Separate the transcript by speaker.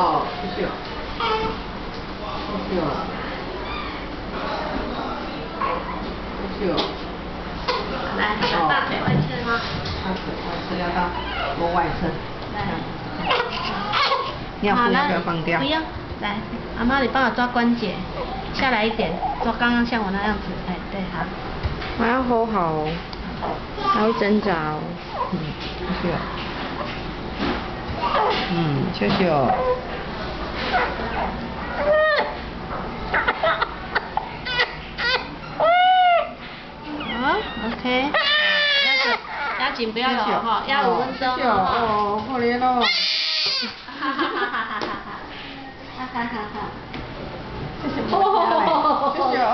Speaker 1: 哦，谢谢。谢谢。谢谢。
Speaker 2: 来，大腿外侧吗？
Speaker 1: 大腿外侧要到多外侧。
Speaker 2: 来。
Speaker 1: 尿布要不要放掉？
Speaker 2: 不要。来，阿妈，你帮我抓关节，下来一点，抓刚刚像我那样子。哎，对，好。
Speaker 3: 还要 hold 好哦，还会挣扎哦。
Speaker 1: 谢谢。谢谢哦。
Speaker 2: 好 ，OK。压紧不要揉哈，压5分钟。
Speaker 1: 谢谢哦，可怜哦。
Speaker 2: 哈哈哈哈哈哈哈哈哈哈哈。
Speaker 1: 谢谢哦。